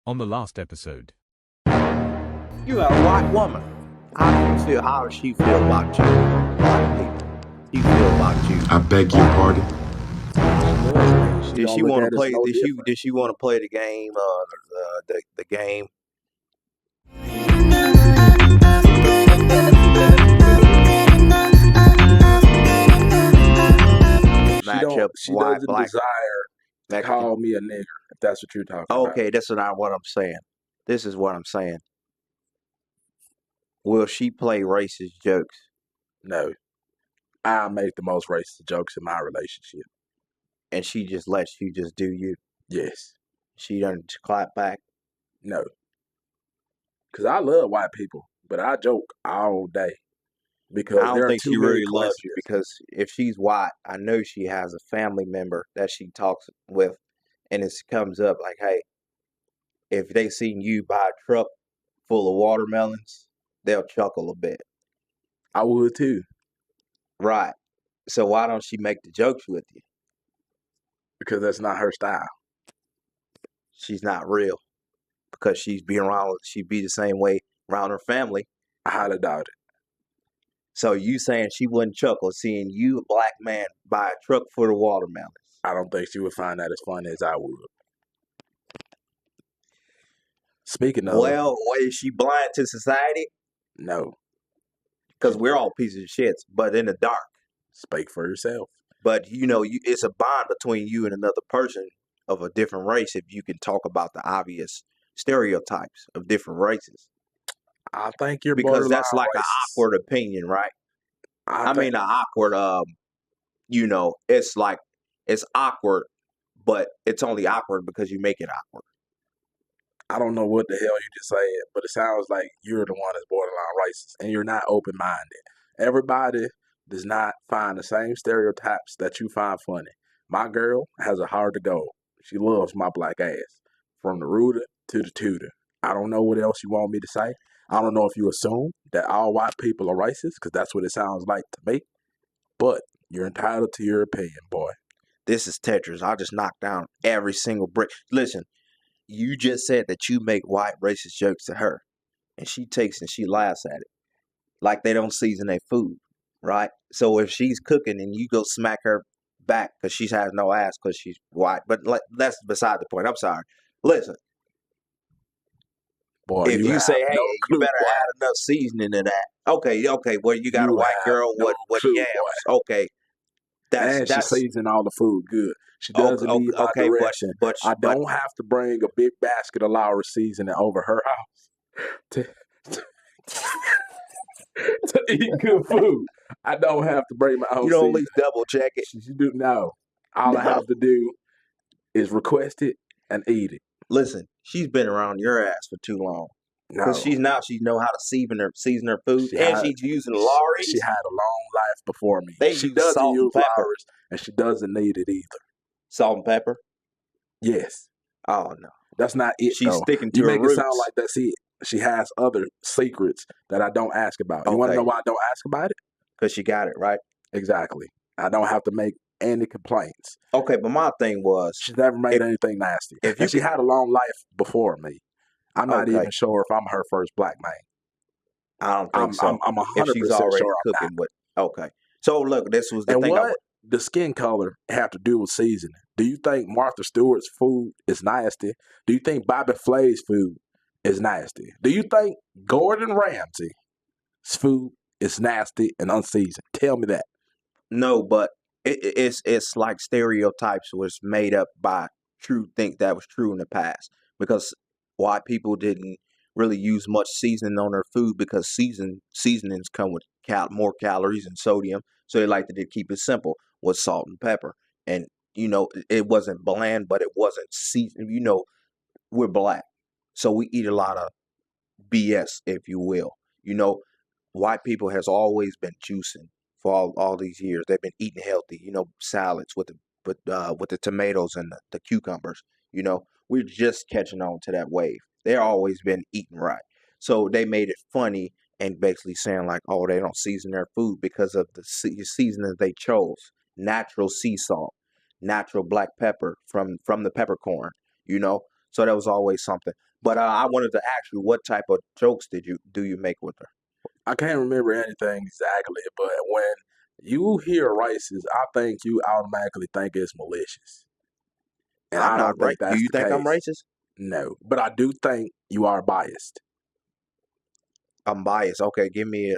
On the last episode. You got a white woman. How does she feel about you? White people. She feel about you. I beg your pardon. Did she want to play? Did she want to play the game? The game. She doesn't desire to call me a nigger, if that's what you're talking about. Okay, that's not what I'm saying. This is what I'm saying. Will she play racist jokes? No. I make the most racist jokes in my relationship. And she just lets you just do you? Yes. She doesn't clap back? No. Because I love white people, but I joke all day. Because I don't think she really loves you, because if she's white, I know she has a family member that she talks with, and it comes up like, hey, if they seen you buy a truck full of watermelons, they'll chuckle a bit. I would too. Right. So why don't she make the jokes with you? Because that's not her style. She's not real. Because she'd be the same way around her family. I highly doubt it. So you saying she wouldn't chuckle seeing you, a black man, buy a truck full of watermelons? I don't think she would find that as funny as I would. Speaking of... Well, is she blind to society? No. Because we're all pieces of shits, but in the dark. Speak for yourself. But, it's a bond between you and another person of a different race if you can talk about the obvious stereotypes of different races. I think you're because that's like racist. an awkward opinion, right? I mean, an awkward, it's awkward, but it's only awkward because you make it awkward. I don't know what the hell you just said, but it sounds like you're the one that's borderline racist, and you're not open-minded. Everybody does not find the same stereotypes that you find funny. My girl has a heart of gold. She loves my black ass, from the rooter to the tutor. I don't know what else you want me to say. I don't know if you assume that all white people are racist, because that's what it sounds like to me. But you're entitled to your opinion, boy. This is Tetris. I'll just knock down every single brick. Listen, you just said that you make white racist jokes to her, and she takes and she laughs at it like they don't season their food, right? So if she's cooking and you go smack her back because she has no ass because she's white, but that's beside the point. I'm sorry. Listen. Boy, if you say, hey, you better add enough seasoning to that. Okay, well, you got a white girl with yams. Okay. She seasons all the food good. She doesn't need my direction. But I don't have to bring a big basket of Laura seasoning over her house to eat good food. I don't have to bring my own You don't at least double check it. You do no. All I have to do is request it and eat it. Listen, she's been around your ass for too long. Because she know how to season her food, she's using Lawry's. She had a long life before me. She doesn't use Lawry's, and she doesn't need it either. Salt and pepper? Yes. Oh, no. That's not it, She's sticking to her roots. You make it sound like that's it. She has other secrets that I don't ask about. You want to know why I don't ask about it? Because she got it, right? Exactly. I don't have to make any complaints. Okay, but my thing was... She's never made anything nasty. And she had a long life before me. I'm not even sure if I'm her first black man. I don't think so. I'm 100% if she's already sure cooking with... Okay. So, look, this was the thing. What the skin color have to do with seasoning? Do you think Martha Stewart's food is nasty? Do you think Bobby Flay's food is nasty? Do you think Gordon Ramsay's food is nasty and unseasoned? Tell me that. No, but it's like stereotypes was made up by think that was true in the past, because white people didn't really use much seasoning on their food because seasonings come with more calories and sodium, so they like to keep it simple with salt and pepper. And it wasn't bland, but it wasn't seasoned. We're black, so we eat a lot of BS, if you will. White people has always been juicing for all these years. They've been eating healthy, salads with the tomatoes and the cucumbers. We're just catching on to that wave. They've always been eating right. So they made it funny and basically saying like, oh, they don't season their food because of the seasoning they chose. Natural sea salt, natural black pepper from the peppercorn, So that was always something. But I wanted to ask you, what type of jokes do you make with her? I can't remember anything exactly, but when you hear racist, I think you automatically think it's malicious. And I'm I not don't right. think Do that's you the think I'm case. racist? No. But I do think you are biased. I'm biased. Okay, give me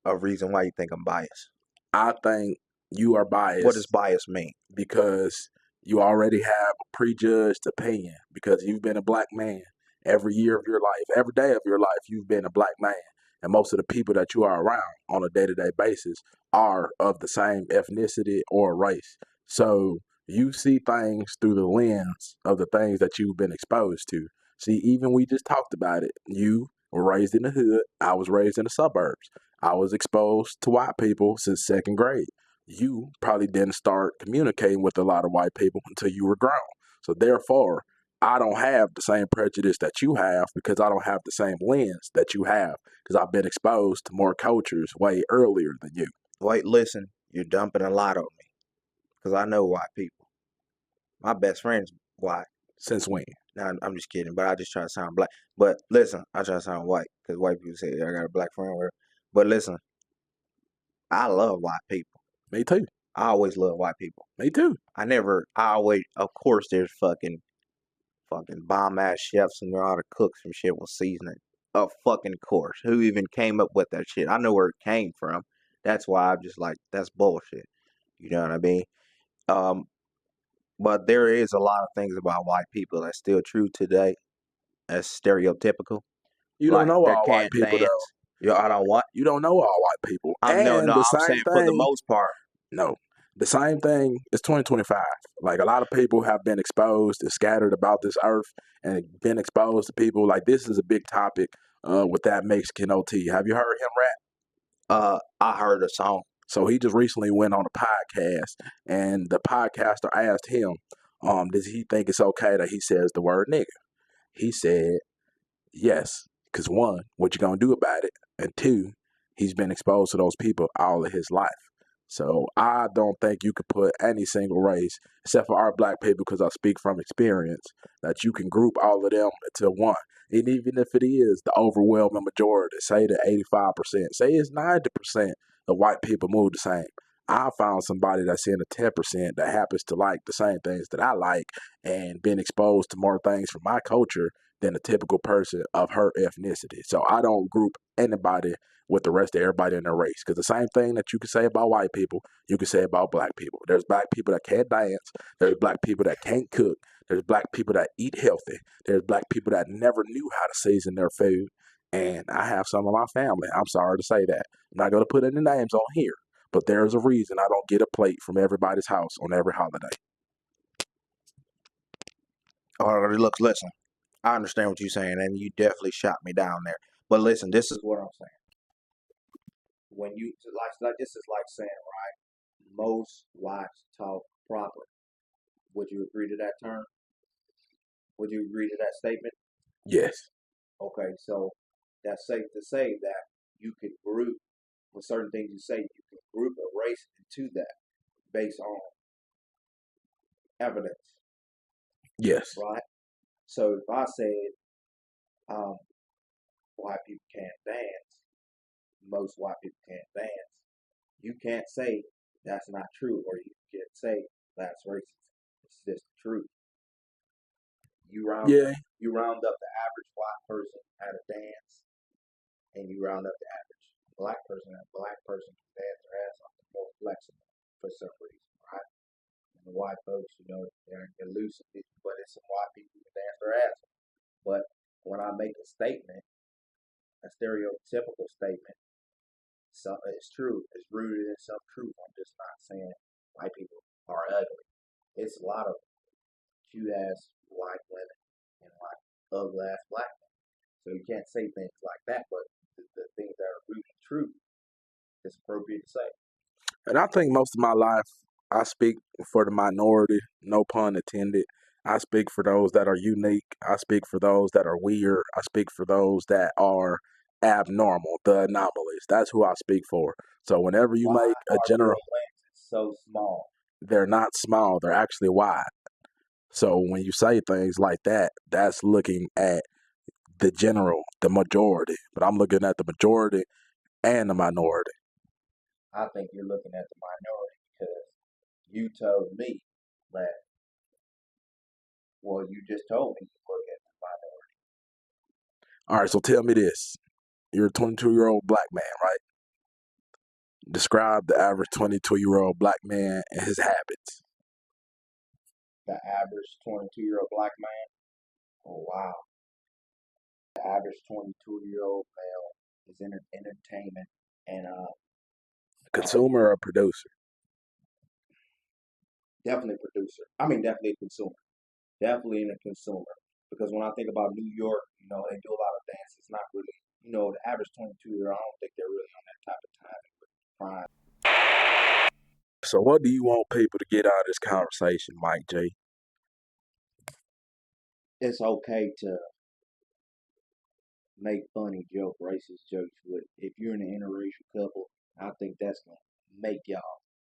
a reason why you think I'm biased. I think you are What does biased bias mean? because you already have a prejudged opinion because you've been a black man every year of your life, every day of your life, you've been a black man. And most of the people that you are around on a day to day basis are of the same ethnicity or race. So you see things through the lens of the things that you've been exposed to. See, even we just talked about it. You were raised in the hood, I was raised in the suburbs. I was exposed to white people since second grade. You probably didn't start communicating with a lot of white people until you were grown. So therefore, I don't have the same prejudice that you have because I don't have the same lens that you have because I've been exposed to more cultures way earlier than you. Wait, listen, you're dumping a lot on me because I know white people. My best friend's white. Since when? Now I'm just kidding, but I just try to sound black. But listen, I try to sound white because white people say I got a black friend. Whatever. But listen, I love white people. Me too. I always love white people. Me too. I always, of course, there's fucking bomb ass chefs and know how to cook some shit with seasoning. Of fucking course. Who even came up with that shit? I know where it came from. That's why I'm just like, that's bullshit. You know what I mean? Um, but there is a lot of things about white people that's still true today. That's stereotypical. You don't Like know they all white can't people though. dance. Yo, I don't what? You don't know all white people. I'm no, And no. the I'm same saying for the thing, most part. no. The same thing is 2025. Like a lot of people have been exposed and scattered about this earth and been exposed to people. Like this is a big topic with that Mexican OT. Have you heard him rap? I heard a song. So he just recently went on a podcast and the podcaster asked him, does he think it's okay that he says the word nigga? He said, yes, because one, what you gonna do about it? And two, he's been exposed to those people all of his life. So I don't think you could put any single race, except for our black people, because I speak from experience, that you can group all of them into one. And even if it is the overwhelming majority, say the 85%, say it's 90% of white people move the same. I found somebody that's in the 10% that happens to like the same things that I like and been exposed to more things from my culture than a typical person of her ethnicity. So I don't group anybody with the rest of everybody in their race. Because the same thing that you can say about white people, you can say about black people. There's black people that can't dance. There's black people that can't cook. There's black people that eat healthy. There's black people that never knew how to season their food. And I have some of my family. I'm sorry to say that. I'm not going to put any names on here. But there's a reason I don't get a plate from everybody's house on every holiday. Look, listen. I understand what you're saying, and you definitely shot me down there. But listen, this is what I'm saying. When you like this is like saying, right? Most whites talk proper. Would you agree to that term? Would you agree to that statement? Yes. Okay, so that's safe to say that you could group with certain things you say, you can group a race into that based on evidence, Yes. right? So if I said um, white people can't dance, most white people can't dance, you can't say that's not true, or you can't say that's racist. It's just the truth. You round Yeah. you round up the average white person at a dance, and you round up the average black person at a black person can dance their ass off, the more flexible for some reason, right? And the white folks, they're elusive, but it's some white people who can dance their ass off. But when I make a statement, a stereotypical statement, so it's true. It's rooted in some truth. I'm just not saying white people are ugly. It's a lot of cute ass white women and like ugly ass black men. So you can't say things like that, but the things that are rooted in truth is appropriate to say. And I think most of my life, I speak for the minority, no pun intended. I speak for those that are unique. I speak for those that are weird. I speak for those that are abnormal, the anomalies. That's who I speak for. So whenever you Why make a are your general, lenses so small? they're not small, they're actually wide. So when you say things like that, that's looking at the general, the majority. But I'm looking at the majority and the minority. I think you're looking at the minority because you told me that, well, you just told me to look at the minority. All right, so tell me this. You're a 22-year-old black man, right? Describe the average 22-year-old black man and his habits. The average 22-year-old black man, oh wow. The average 22-year-old male is in entertainment and Consumer or producer? definitely a producer. I mean, definitely a consumer. Definitely a consumer. Because when I think about New York, you know, they do a lot of dance. It's not really, you know, the average 22-year-old, I don't think they're really on that type of time with crime. So what do you want people to get out of this conversation, Mike J? It's okay to make funny joke, racist jokes with. If you're in an interracial couple, I think that's gonna make y'all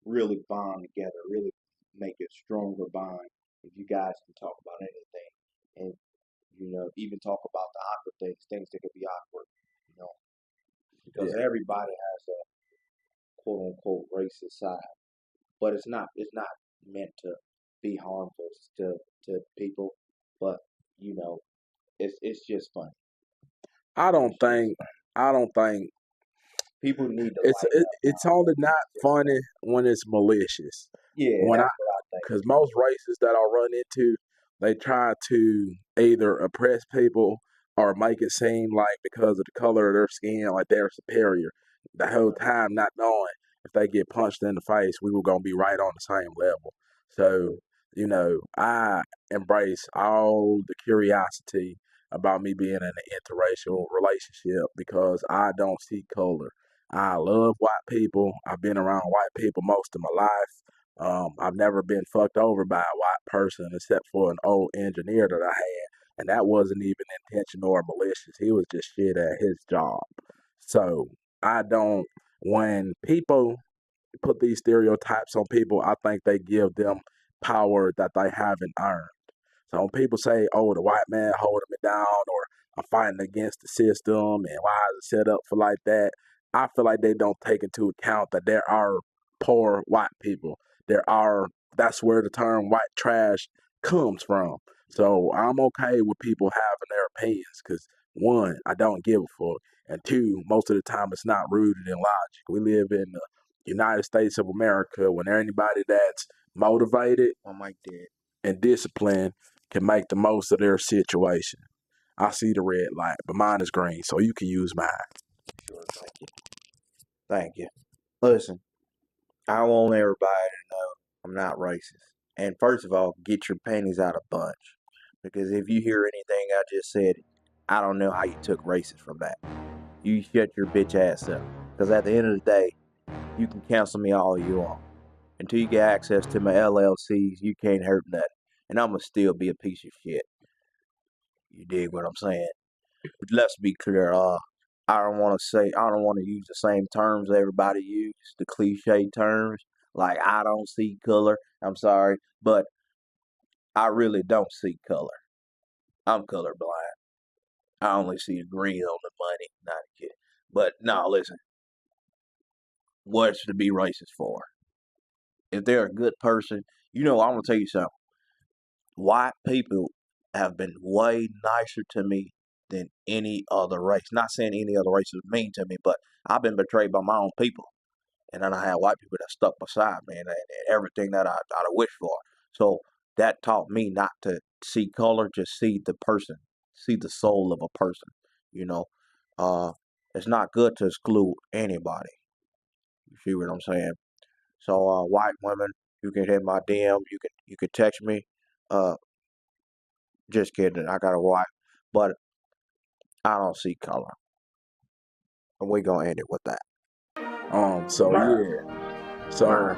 really bond together, really make it stronger bond. If you guys can talk about anything, and you know, even talk about the awkward things, things that could be awkward, you know, because Yeah. everybody has a quote unquote racist side, but it's not meant to be harmful to people, but you know, it's just funny. I don't It's just think I don't think people need to lighten up it's only nowadays. not It's just funny when it's malicious. yeah, When I that's what I think. Because most races that I run into, they try to either oppress people or make it seem like because of the color of their skin, like they're superior. The whole time not knowing if they get punched in the face, we were gonna be right on the same level. So, I embrace all the curiosity about me being in an interracial relationship because I don't see color. I love white people. I've been around white people most of my life. I've never been fucked over by a white person except for an old engineer that I had, and that wasn't even intentional or malicious. He was just shit at his job. So I don't. When people put these stereotypes on people, I think they give them power that they haven't earned. So when people say, "Oh, the white man holding me down," or "I'm fighting against the system," and "Why is it set up for like that?" I feel like they don't take into account that there are poor white people. There are. That's where the term "white trash" comes from. So I'm okay with people having their opinions because one, I don't give a fuck, and two, most of the time it's not rooted in logic. We live in the United States of America when anybody that's motivated My mic dead. and disciplined can make the most of their situation. I see the red light, but mine is green, so you can use mine. Sure, thank you. Thank you. Listen, I want everybody to know I'm not racist. And first of all, get your panties out of bunch. Because if you hear anything I just said, I don't know how you took racist from that. You shut your bitch ass up. Because at the end of the day, you can cancel me all you want. Until you get access to my LLCs, you can't hurt nothing. And I'm going to still be a piece of shit. You dig what I'm saying? But let's be clear. I don't want to use the same terms everybody uses, the cliche terms. Like, I don't see color. I'm sorry. But I really don't see color. I'm colorblind. I only see green on the money. Not a kid. But no, listen. What's to be racist for? If they're a good person, I'm going to tell you something. White people have been way nicer to me than any other race. Not saying any other race is mean to me, but I've been betrayed by my own people. And then I had white people that stuck beside me and everything that I'd wish for. So that taught me not to see color, just see the person, see the soul of a person. You know, uh, it's not good to exclude anybody. You see what I'm saying? So, white women, you can hit my DM. You can text me. Uh, just kidding. I got a wife, but I don't see color, and we gonna end it with that. So Murder. yeah, so Murder.